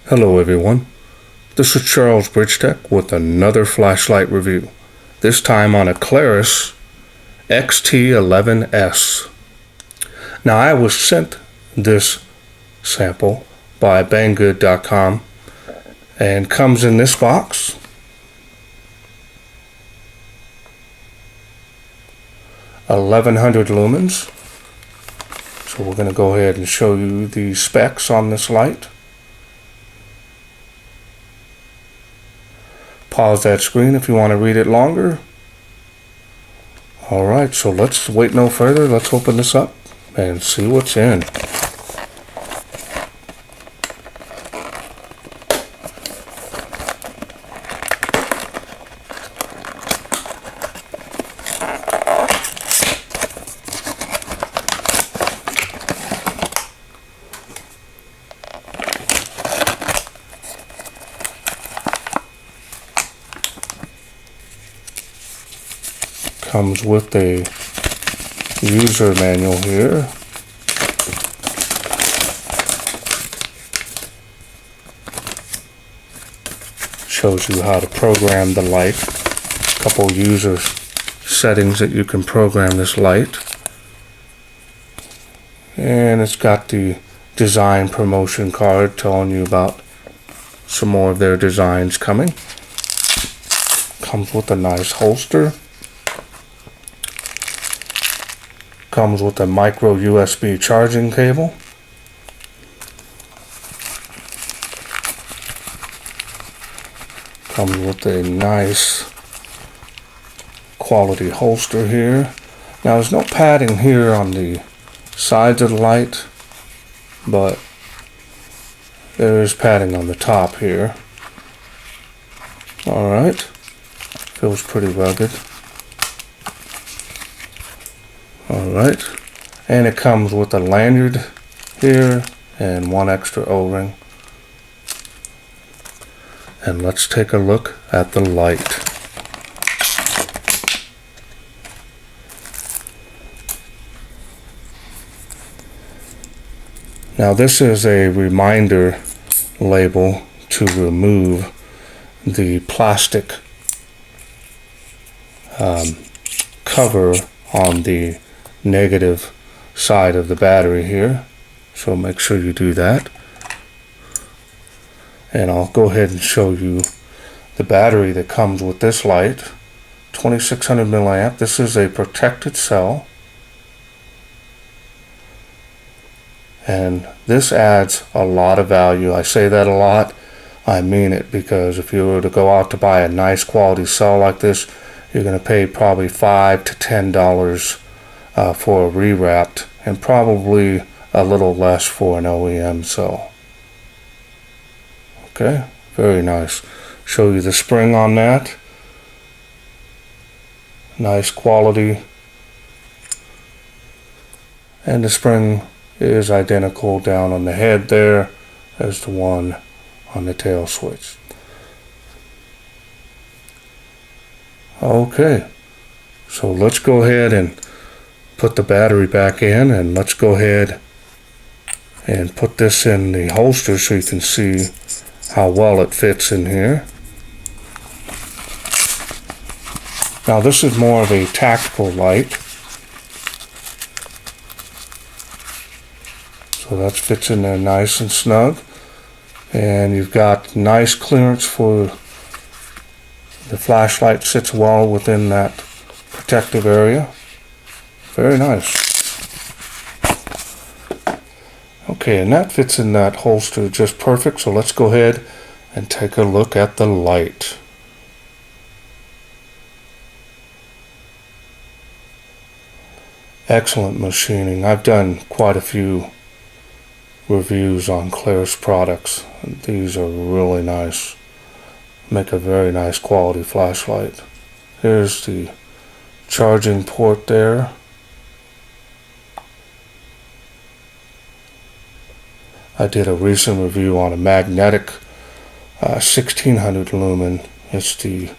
Hello everyone, this is Charles BridgTec with another flashlight review, this time on a Klarus XT11S. Now I was sent this sample by banggood.com and comes in this box. (1100 lumens). So we're going to go ahead and show you the specs on this light. Pause that screen if you want to read it longer. Alright, so let's wait no further. Let's open this up and see what's in. Comes with a user manual here. Shows you how to program the light. A couple user settings that you can program this light. And it's got the design promotion card telling you about some more of their designs coming. Comes with a nice holster. Comes with a micro USB charging cable. Comes with a nice quality holster here. Now there's no padding here on the sides of the light, but there is padding on the top here. Alright, feels pretty rugged. Alright, and it comes with a lanyard here and one extra O-ring. And let's take a look at the light. Now this is a reminder label to remove the plastic cover on the negative side of the battery here, so make sure you do that. And I'll go ahead and show you the battery that comes with this light. 2600 milliamp. This is a protected cell, and this adds a lot of value. I say that a lot, I mean it, because if you were to go out to buy a nice quality cell like this, you're going to pay probably $5 to $10 for a rewrapped, and probably a little less for an OEM cell. Okay, very nice. Show you the spring on that. Nice quality. And the spring is identical down on the head there as the one on the tail switch. Okay, so let's go ahead and put the battery back in, and let's go ahead and put this in the holster so you can see how well it fits in here. Now this is more of a tactical light, so that fits in there nice and snug, and you've got nice clearance for the flashlight. Sits well within that protective area. Very nice. Okay, and that fits in that holster just perfect, so let's go ahead and take a look at the light. Excellent machining. I've done quite a few reviews on Klarus products, and these are really nice. Make a very nice quality flashlight. Here's the charging port there. I did a recent review on a magnetic 1600 lumen. It's the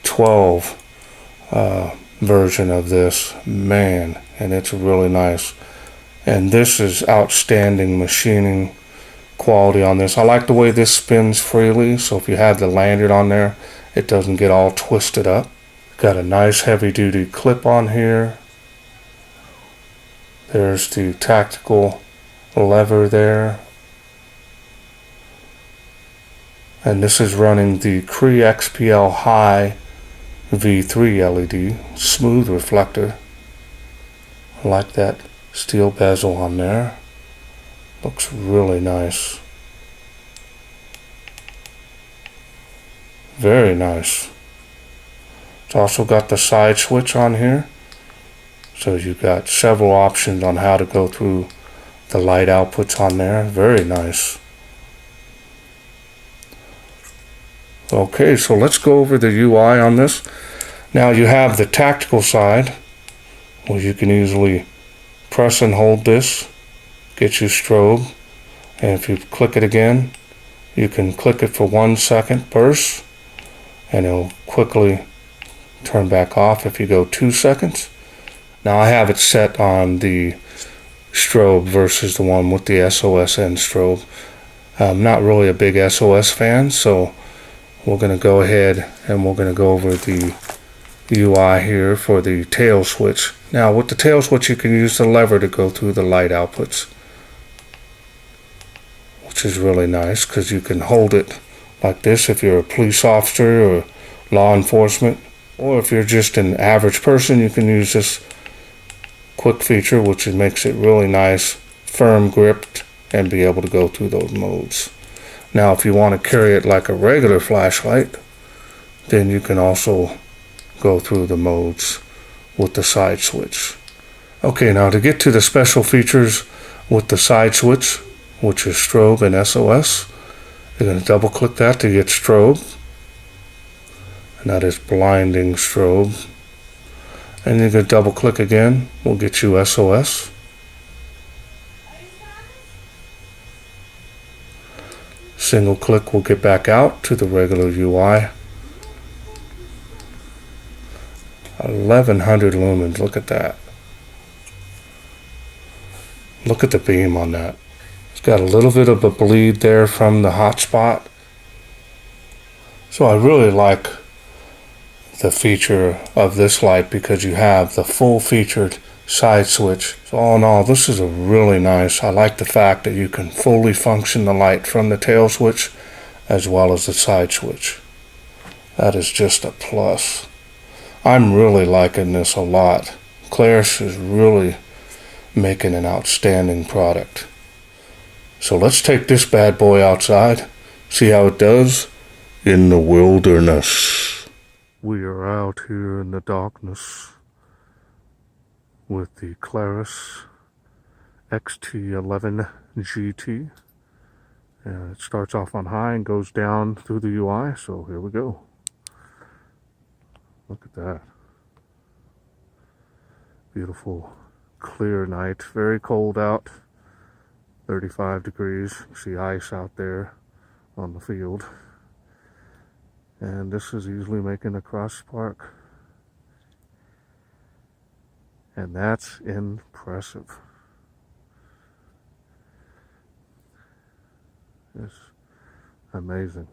12 version of this, man, and it's really nice. And this is outstanding machining quality on this. I like the way this spins freely, so if you have the lanyard on there, it doesn't get all twisted up. Got a nice heavy duty clip on here. There's the tactical lever there. And this is running the Klarus XPL High V3 LED, smooth reflector. I like that steel bezel on there. Looks really nice. Very nice. It's also got the side switch on here. So you've got several options on how to go through the light outputs on there. Very nice. Okay, so let's go over the UI on this. Now you have the tactical side, where you can easily press and hold this, get you strobe, and if you click it again, you can click it for 1 second burst, and it'll quickly turn back off if you go 2 seconds. Now I have it set on the strobe versus the one with the SOSN strobe. I'm not really a big SOS fan, so we're going to go ahead and we're going to go over the UI here for the tail switch. Now with the tail switch, you can use the lever to go through the light outputs, which is really nice because you can hold it like this if you're a police officer or law enforcement, or if you're just an average person, you can use this quick feature, which makes it really nice, firm gripped, and be able to go through those modes. Now if you want to carry it like a regular flashlight, then you can also go through the modes with the side switch. Okay, now to get to the special features with the side switch, which is strobe and SOS, you're going to double click that to get strobe, and that is blinding strobe. And you're going to double click again, we'll get you SOS. Single click will get back out to the regular UI. 1100 lumens, look at that. Look at the beam on that. It's got a little bit of a bleed there from the hotspot. So I really like the feature of this light because you have the full featured side switch. So all in all, this is a really nice. I like the fact that you can fully function the light from the tail switch as well as the side switch. That is just a plus. I'm really liking this a lot. Klarus is really making an outstanding product. So let's take this bad boy outside, see how it does in the wilderness. We are out here in the darkness with the Klarus XT11S GT. And it starts off on high and goes down through the UI, so here we go. Look at that. Beautiful, clear night. Very cold out. 35 degrees. You see ice out there on the field. And this is easily making across the park. And that's impressive. It's amazing.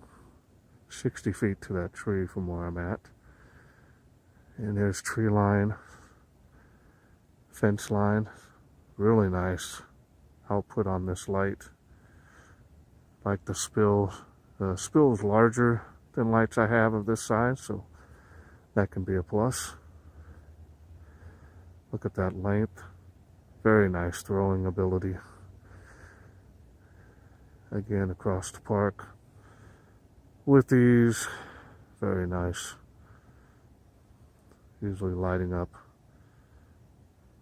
60 feet to that tree from where I'm at. And there's tree line, fence line. Really nice output on this light. Like the spill. The spill is larger than lights I have of this size, so that can be a plus. Look at that length. Very nice throwing ability. Again, across the park with these. Very nice. Usually lighting up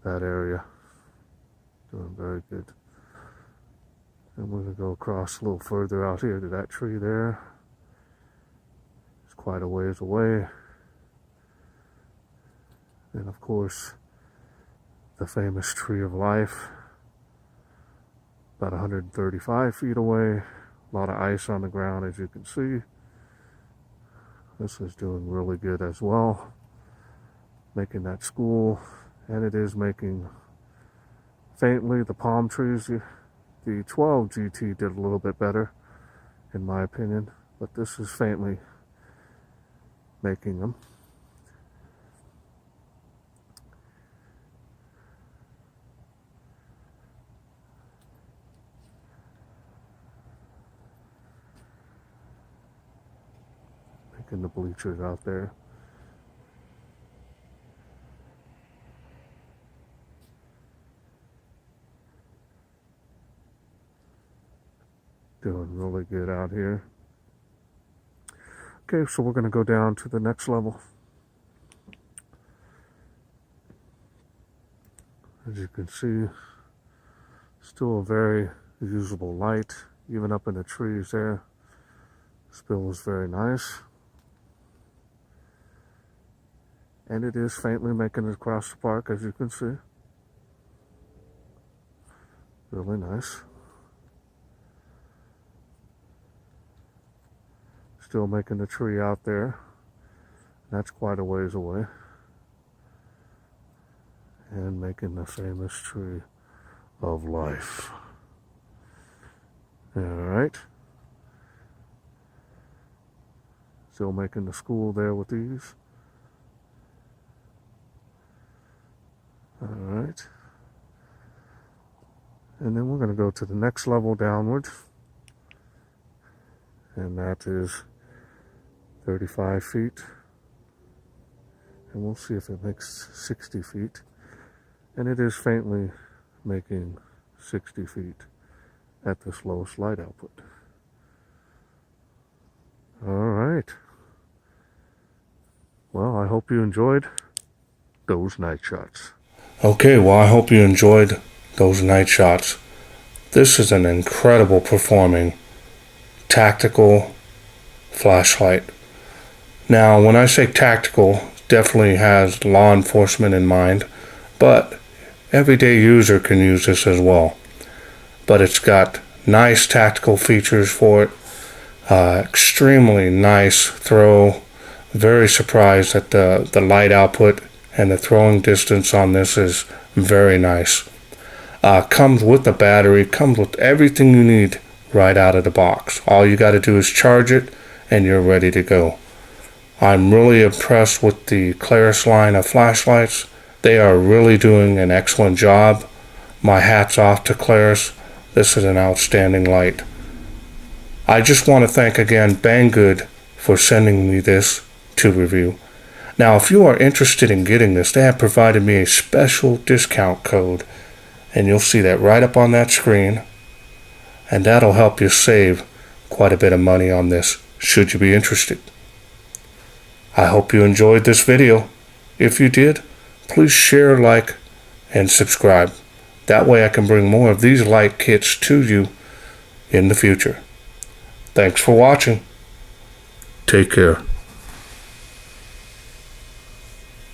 that area. Doing very good. And we're going to go across a little further out here to that tree there. It's quite a ways away. And of course, the famous Tree of Life. About 135 feet away. A lot of ice on the ground, as you can see. This is doing really good as well. Making that school, and it is making faintly the palm trees. You The 12 GT did a little bit better, in my opinion, but this is faintly making them. Making the bleachers out there. Doing really good out here. Okay, so we're going to go down to the next level. As you can see, still a very usable light, even up in the trees there. Spill is very nice. And it is faintly making it across the park, as you can see. Really nice. Still making the tree out there. That's quite a ways away. And making the famous tree of life. Alright. Still making the school there with these. Alright. And then we're going to go to the next level downward. And that is 35 feet. And we'll see if it makes 60 feet. And it is faintly making 60 feet at this lowest light output. Alright. Well, I hope you enjoyed those night shots. Okay, well, I hope you enjoyed those night shots. This is an incredible performing tactical flashlight. Now, when I say tactical, definitely has law enforcement in mind, but everyday user can use this as well. But it's got nice tactical features for it. Extremely nice throw. Very surprised at the light output, and the throwing distance on this is very nice. Comes with the battery, comes with everything you need right out of the box. All you got to do is charge it and you're ready to go. I'm really impressed with the Klarus line of flashlights. They are really doing an excellent job. My hat's off to Klarus. This is an outstanding light. I just want to thank again Banggood for sending me this to review. Now, if you are interested in getting this, they have provided me a special discount code, and you'll see that right up on that screen, and that'll help you save quite a bit of money on this, should you be interested. I hope you enjoyed this video. If you did, please share, like, and subscribe. That way I can bring more of these light kits to you in the future. Thanks for watching. Take care.